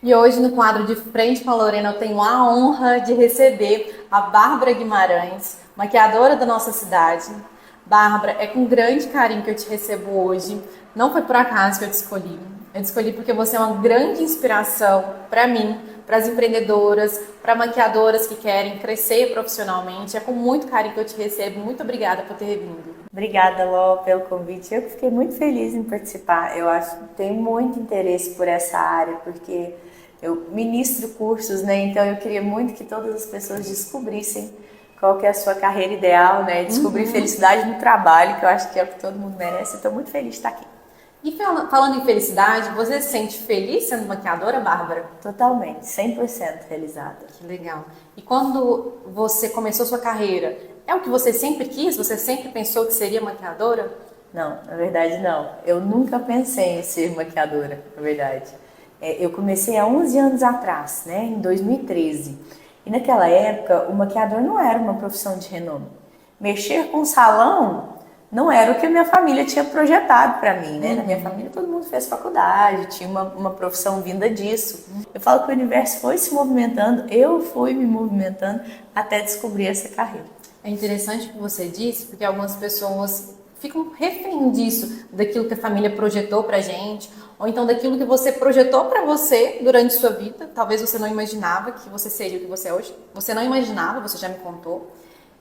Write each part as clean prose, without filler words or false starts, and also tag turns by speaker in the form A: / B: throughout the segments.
A: E hoje, no quadro de Frente com a Lorena, eu tenho a honra de receber a Bárbara Guimarães, maquiadora da nossa cidade. Bárbara, é com grande carinho que eu te recebo hoje. Não foi por acaso que eu te escolhi. Eu te escolhi porque você é uma grande inspiração para mim, para as empreendedoras, para maquiadoras que querem crescer profissionalmente. É com muito carinho que eu te recebo. Muito obrigada por ter vindo.
B: Obrigada, Ló, pelo convite. Eu fiquei muito feliz em participar. Eu acho que tenho muito interesse por essa área, porque eu ministro cursos, né? Então eu queria muito que todas as pessoas descobrissem qual que é a sua carreira ideal, né? Descobrir felicidade no trabalho, que eu acho que é o que todo mundo merece. Estou muito feliz de estar aqui.
A: E falando em felicidade, você se sente feliz sendo maquiadora, Bárbara?
B: Totalmente, 100% realizada.
A: Que legal. E quando você começou sua carreira, é o que você sempre quis? Você sempre pensou que seria maquiadora?
B: Não, na verdade não. Eu nunca pensei em ser maquiadora, na verdade. Eu comecei há 11 anos atrás, né, em 2013. E naquela época, o maquiador não era uma profissão de renome. Mexer com salão não era o que a minha família tinha projetado para mim, né? Na minha família todo mundo fez faculdade, tinha uma profissão vinda disso. Eu falo que o universo foi se movimentando, eu fui me movimentando até descobrir essa carreira.
A: É interessante o que você disse, porque algumas pessoas ficam refém disso, daquilo que a família projetou pra gente, ou então daquilo que você projetou pra você durante sua vida. Talvez você não imaginava que você seria o que você é hoje. Você não imaginava, você já me contou.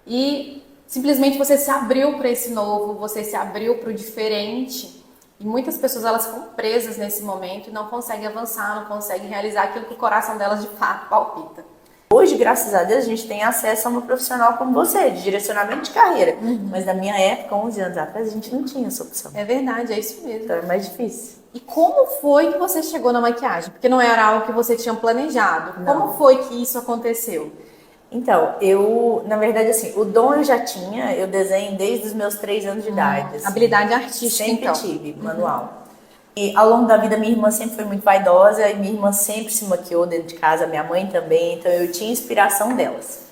A: E simplesmente você se abriu para esse novo, você se abriu para o diferente. E muitas pessoas elas ficam presas nesse momento e não conseguem avançar, não conseguem realizar aquilo que o coração delas de fato palpita.
B: Hoje, graças a Deus, a gente tem acesso a uma profissional como você, de direcionamento de carreira. Mas na minha época, 11 anos atrás, a gente não tinha essa opção.
A: É verdade, é isso mesmo.
B: Então é mais difícil.
A: E como foi que você chegou na maquiagem? Porque não era algo que você tinha planejado.
B: Não.
A: Como foi que isso aconteceu?
B: Então, na verdade, assim, o dom eu já tinha, eu desenho desde os meus 3 anos de idade. Assim,
A: Habilidade artística,
B: sempre
A: então.
B: tive, manual. E ao longo da vida, minha irmã sempre foi muito vaidosa e minha irmã sempre se maquiou dentro de casa, minha mãe também, então eu tinha inspiração delas.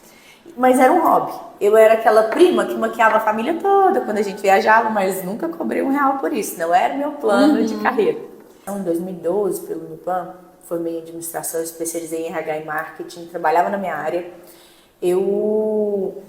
B: Mas era um hobby. Eu era aquela prima que maquiava a família toda quando a gente viajava, mas nunca cobrei R$1 por isso, não era meu plano de carreira. Então, em 2012, pelo Unipam, formei em administração, especializei em RH e marketing, trabalhava na minha área. Eu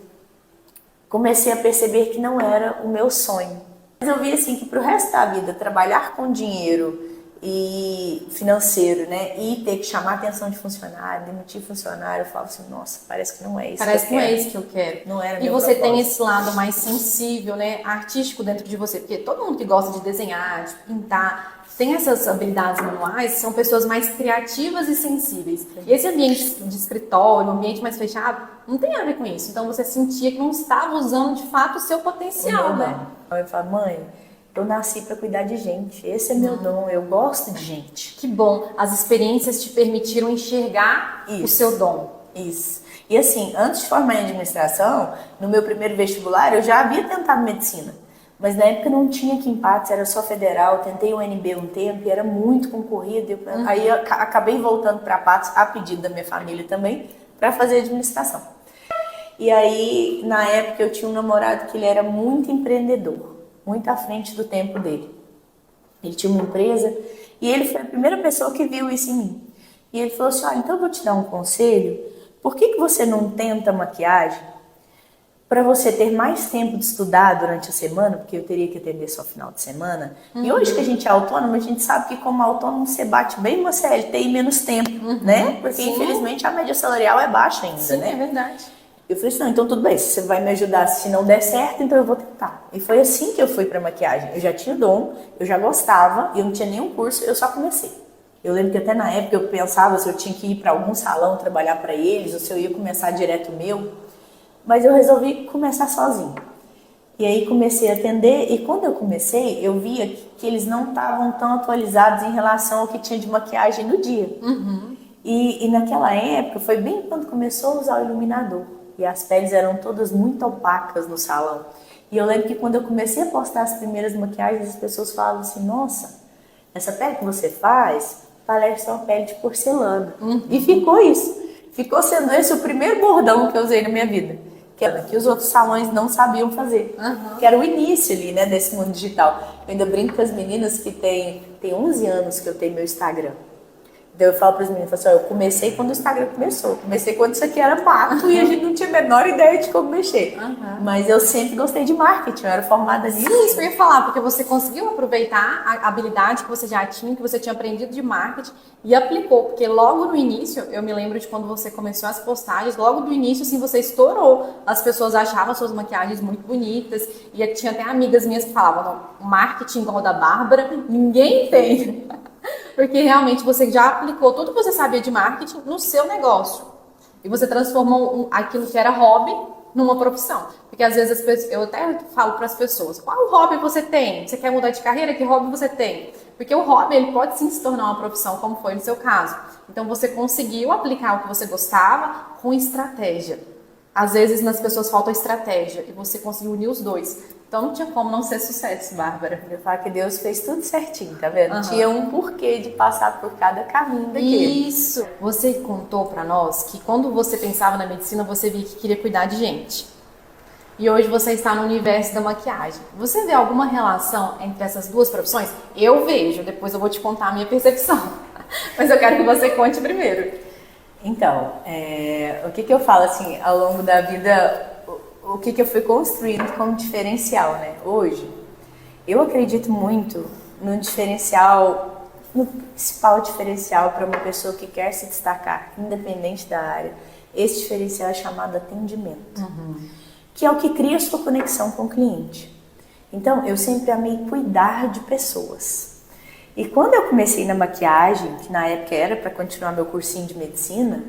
B: comecei a perceber que não era o meu sonho. Mas eu vi assim que pro resto da vida, trabalhar com dinheiro e financeiro, né, e ter que chamar a atenção de funcionário, demitir funcionário, eu falo assim, nossa, parece que não é isso
A: Parece
B: que eu
A: que não
B: quero.
A: é isso que eu quero.
B: Não era
A: E
B: meu
A: você
B: propósito.
A: tem esse lado mais sensível, né, artístico dentro de você, porque todo mundo que gosta de desenhar, de pintar, tem essas habilidades manuais, são pessoas mais criativas e sensíveis. E esse ambiente de escritório, um ambiente mais fechado, não tem a ver com isso. Então você sentia que não estava usando de fato o seu potencial, né?
B: Eu falo, mãe, eu nasci para cuidar de gente, esse é meu dom, eu gosto de gente.
A: Que bom, as experiências te permitiram enxergar o seu dom.
B: Isso. E assim, antes de formar em administração, no meu primeiro vestibular, eu já havia tentado medicina. Mas na época não tinha aqui em Patos, era só federal. Tentei o UNB um tempo e era muito concorrido. Aí eu acabei voltando para Patos, a pedido da minha família também, para fazer administração. E aí, na época, eu tinha um namorado que ele era muito empreendedor, muito à frente do tempo dele. Ele tinha uma empresa e ele foi a primeira pessoa que viu isso em mim. E ele falou assim, olha, então eu vou te dar um conselho. Por que você não tenta maquiagem? Para você ter mais tempo de estudar durante a semana, porque eu teria que atender só final de semana. E hoje que a gente é autônomo, a gente sabe que como autônomo você bate bem uma CLT em menos tempo, né? Porque infelizmente a média salarial é baixa ainda,
A: Sim,
B: né?
A: É verdade.
B: Eu falei assim, não, então tudo bem, se você vai me ajudar, se não der certo, então eu vou tentar. E foi assim que eu fui para maquiagem. Eu já tinha dom, eu já gostava, eu não tinha nenhum curso, eu só comecei. Eu lembro que até na época eu pensava se eu tinha que ir para algum salão trabalhar para eles, ou se eu ia começar direto o meu. Mas eu resolvi começar sozinho. E aí comecei a atender, e quando eu comecei, eu via que eles não estavam tão atualizados em relação ao que tinha de maquiagem no dia. E naquela época, foi bem quando começou a usar o iluminador. E as peles eram todas muito opacas no salão. E eu lembro que quando eu comecei a postar as primeiras maquiagens, as pessoas falavam assim, nossa, essa pele que você faz parece uma pele de porcelana. E ficou isso. Ficou sendo esse o primeiro bordão que eu usei na minha vida. Que os outros salões não sabiam fazer. Que era o início ali, né, desse mundo digital. Eu ainda brinco com as meninas que tem 11 anos que eu tenho meu Instagram. Daí eu falo para os meninos, eu comecei quando o Instagram começou. Comecei quando isso aqui era mato e a gente não tinha a menor ideia de como mexer. Mas eu sempre gostei de marketing, eu era formada nisso.
A: Sim, isso que eu ia falar, porque você conseguiu aproveitar a habilidade que você já tinha, que você tinha aprendido de marketing e aplicou. Porque logo no início, eu me lembro de quando você começou as postagens, logo do início, assim, você estourou. As pessoas achavam suas maquiagens muito bonitas e tinha até amigas minhas que falavam, não, marketing igual o da Bárbara, ninguém tem. Porque realmente você já aplicou tudo que você sabia de marketing no seu negócio. E você transformou aquilo que era hobby numa profissão. Porque às vezes as pessoas, eu até falo para as pessoas, qual hobby você tem? Você quer mudar de carreira? Que hobby você tem? Porque o hobby ele pode sim se tornar uma profissão, como foi no seu caso. Então você conseguiu aplicar o que você gostava com estratégia. Às vezes nas pessoas falta estratégia e você conseguiu unir os dois. Então não tinha como não ser sucesso, Bárbara.
B: Eu falo que Deus fez tudo certinho, tá vendo? Tinha um porquê de passar por cada caminho daquele.
A: Isso! Você contou pra nós que quando você pensava na medicina, você via que queria cuidar de gente. E hoje você está no universo da maquiagem. Você vê alguma relação entre essas duas profissões? Eu vejo, depois eu vou te contar a minha percepção. Mas eu quero que você conte primeiro.
B: Então, o que eu falo assim, ao longo da vida, o que eu fui construindo como diferencial, né? Hoje, eu acredito muito no diferencial, no principal diferencial para uma pessoa que quer se destacar, independente da área. Esse diferencial é chamado atendimento, que é o que cria a sua conexão com o cliente. Então, eu sempre amei cuidar de pessoas. E quando eu comecei na maquiagem, que na época era para continuar meu cursinho de medicina,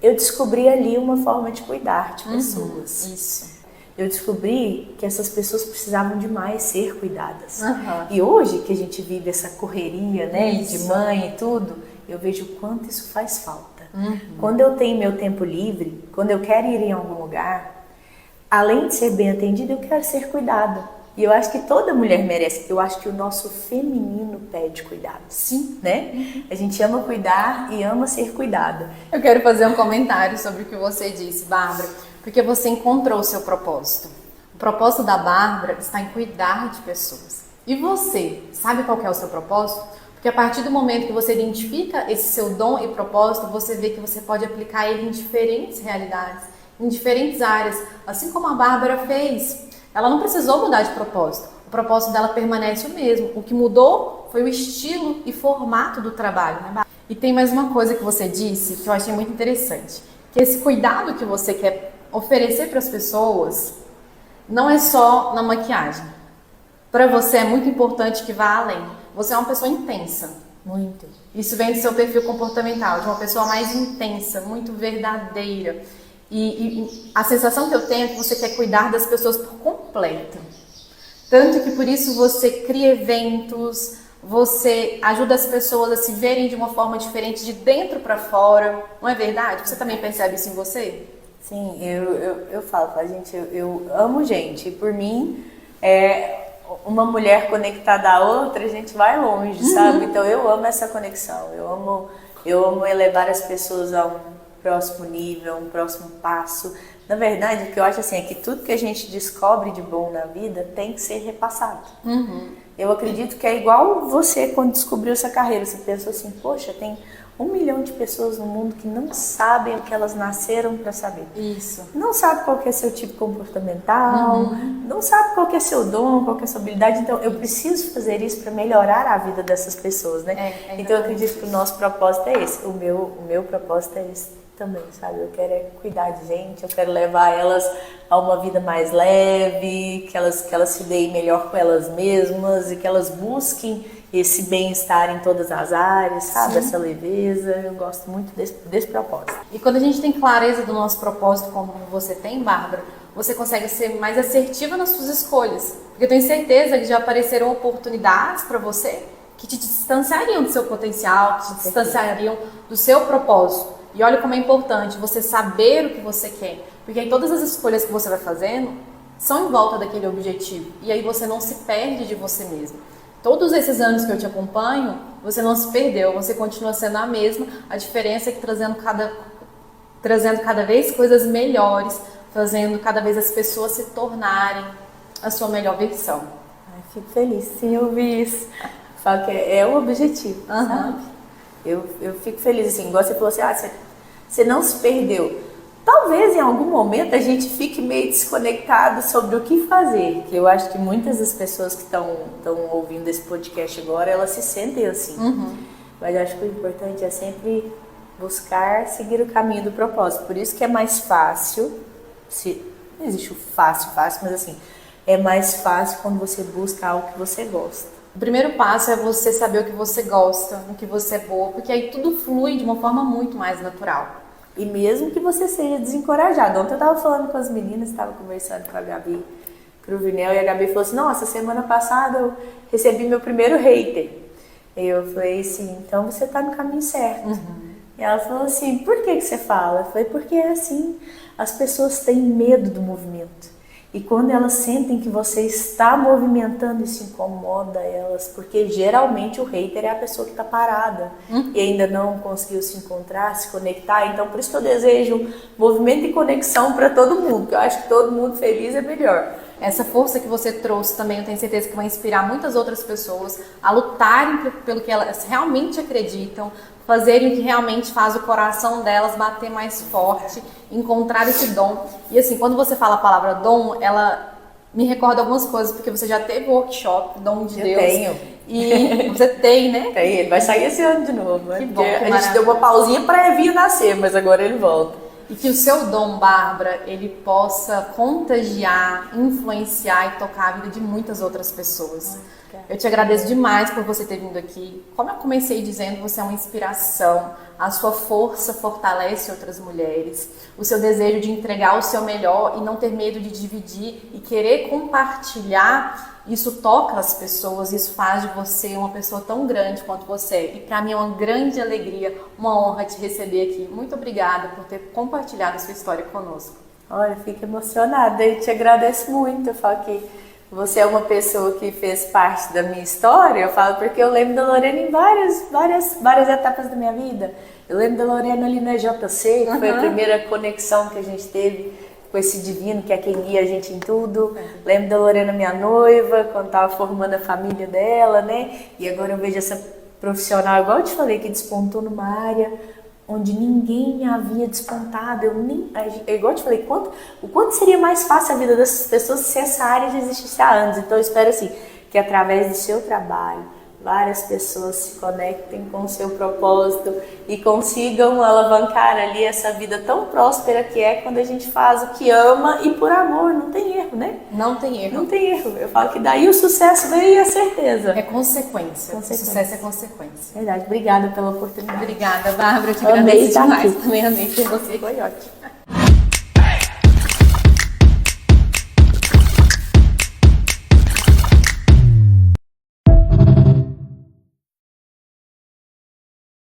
B: eu descobri ali uma forma de cuidar de pessoas.
A: Isso.
B: Eu descobri que essas pessoas precisavam demais ser cuidadas. E hoje que a gente vive essa correria, né, de mãe e tudo, eu vejo o quanto isso faz falta. Quando eu tenho meu tempo livre, quando eu quero ir em algum lugar, além de ser bem atendida, eu quero ser cuidada. E eu acho que toda mulher merece. Eu acho que o nosso feminino pede cuidado.
A: Sim.
B: Né? A gente ama cuidar e ama ser cuidada.
A: Eu quero fazer um comentário sobre o que você disse, Bárbara, porque você encontrou o seu propósito. O propósito da Bárbara está em cuidar de pessoas. E você, sabe qual que é o seu propósito? Porque a partir do momento que você identifica esse seu dom e propósito, você vê que você pode aplicar ele em diferentes realidades, em diferentes áreas, assim como a Bárbara fez. Ela não precisou mudar de propósito. O propósito dela permanece o mesmo. O que mudou foi o estilo e formato do trabalho, né? E tem mais uma coisa que você disse que eu achei muito interessante. Que esse cuidado que você quer oferecer para as pessoas não é só na maquiagem. Para você é muito importante que vá além. Você é uma pessoa intensa.
B: Muito.
A: Isso vem do seu perfil comportamental, de uma pessoa mais intensa, muito verdadeira. E a sensação que eu tenho é que você quer cuidar das pessoas por completo. Tanto que por isso você cria eventos, você ajuda as pessoas a se verem de uma forma diferente, de dentro para fora. Não é verdade? Você também percebe isso em você?
B: Sim, eu falo, gente, eu amo gente. E por mim, uma mulher conectada à outra, a gente vai longe, sabe? Então eu amo essa conexão. Eu amo elevar as pessoas a um próximo nível, um próximo passo. Na verdade, o que eu acho assim é que tudo que a gente descobre de bom na vida tem que ser repassado. Eu acredito que é igual você quando descobriu essa carreira. Você pensou assim, poxa, tem 1 milhão de pessoas no mundo que não sabem o que elas nasceram para saber.
A: Isso.
B: Não sabe qual que é seu tipo comportamental, não sabe qual que é seu dom, qual que é sua habilidade. Então, eu preciso fazer isso para melhorar a vida dessas pessoas, né? Então, eu acredito que o nosso propósito é esse. O meu propósito é esse também, sabe? Eu quero cuidar de gente, eu quero levar elas a uma vida mais leve, que elas se deem melhor com elas mesmas e que elas busquem esse bem-estar em todas as áreas, sabe? Sim. Essa leveza, eu gosto muito desse propósito.
A: E quando a gente tem clareza do nosso propósito, como você tem, Bárbara, você consegue ser mais assertiva nas suas escolhas. Porque eu tenho certeza que já apareceram oportunidades para você que te distanciariam do seu potencial, que te distanciariam do seu propósito. E olha como é importante você saber o que você quer. Porque aí todas as escolhas que você vai fazendo são em volta daquele objetivo. E aí você não se perde de você mesmo. Todos esses anos que eu te acompanho, você não se perdeu, você continua sendo a mesma. A diferença é que trazendo cada vez coisas melhores, fazendo cada vez as pessoas se tornarem a sua melhor versão.
B: Ai, fico feliz sim ouvir isso. Falo que é o objetivo, sabe? Eu fico feliz, assim, igual você falou assim, você não se perdeu. Talvez em algum momento a gente fique meio desconectado sobre o que fazer, que eu acho que muitas das pessoas que estão ouvindo esse podcast agora, elas se sentem assim. Mas eu acho que o importante é sempre buscar seguir o caminho do propósito. Por isso que é mais fácil, não existe o fácil, mas assim, é mais fácil quando você busca algo que você gosta.
A: O primeiro passo é você saber o que você gosta, no que você é boa, porque aí tudo flui de uma forma muito mais natural.
B: E mesmo que você seja desencorajado. Ontem eu estava falando com as meninas, estava conversando com a Gabi Cruvinel, e a Gabi falou assim, nossa, semana passada eu recebi meu primeiro hater. E eu falei assim, então você está no caminho certo. E ela falou assim, por que você fala? Eu falei, porque é assim, as pessoas têm medo do movimento. E quando elas sentem que você está movimentando, isso incomoda elas, porque geralmente o hater é a pessoa que está parada e ainda não conseguiu se encontrar, se conectar. Então, por isso que eu desejo movimento e conexão para todo mundo, porque eu acho que todo mundo feliz é melhor.
A: Essa força que você trouxe também, eu tenho certeza que vai inspirar muitas outras pessoas a lutarem pelo que elas realmente acreditam, fazerem o que realmente faz o coração delas bater mais forte, encontrar esse dom. E assim, quando você fala a palavra dom, ela me recorda algumas coisas, porque você já teve workshop, dom de Deus.
B: Tenho.
A: E você tem, né?
B: Tem, ele vai sair esse ano de novo, né?
A: Que bom, que
B: a gente deu uma pausinha para Evinha nascer, mas agora ele volta.
A: E que o seu dom, Bárbara, ele possa contagiar, influenciar e tocar a vida de muitas outras pessoas. Eu te agradeço demais por você ter vindo aqui. Como eu comecei dizendo, você é uma inspiração. A sua força fortalece outras mulheres. O seu desejo de entregar o seu melhor e não ter medo de dividir e querer compartilhar, isso toca as pessoas, isso faz de você uma pessoa tão grande quanto você é. E para mim é uma grande alegria, uma honra te receber aqui. Muito obrigada por ter compartilhado a sua história conosco.
B: Olha, eu fico emocionada, eu te agradeço muito. Eu falo que você é uma pessoa que fez parte da minha história, eu falo porque eu lembro da Lorena em várias etapas da minha vida. Eu lembro da Lorena ali na JC, que foi a primeira conexão que a gente teve com esse divino, que é quem guia a gente em tudo. Lembro da Lorena, minha noiva, quando estava formando a família dela, né? E agora eu vejo essa profissional, igual eu te falei, que despontou numa área onde ninguém havia despontado. Igual eu te falei, o quanto seria mais fácil a vida dessas pessoas se essa área já existisse há anos. Então eu espero assim, que através do seu trabalho, várias pessoas se conectem com o seu propósito e consigam alavancar ali essa vida tão próspera que é quando a gente faz o que ama e por amor. Não tem erro, né?
A: Não tem erro.
B: Não tem erro. Eu falo que daí o sucesso vem, a certeza.
A: É consequência. O sucesso é consequência.
B: Verdade. Obrigada pela oportunidade.
A: Obrigada, Bárbara. Eu te agradeço demais. Também amei ter você.
B: Foi ótimo.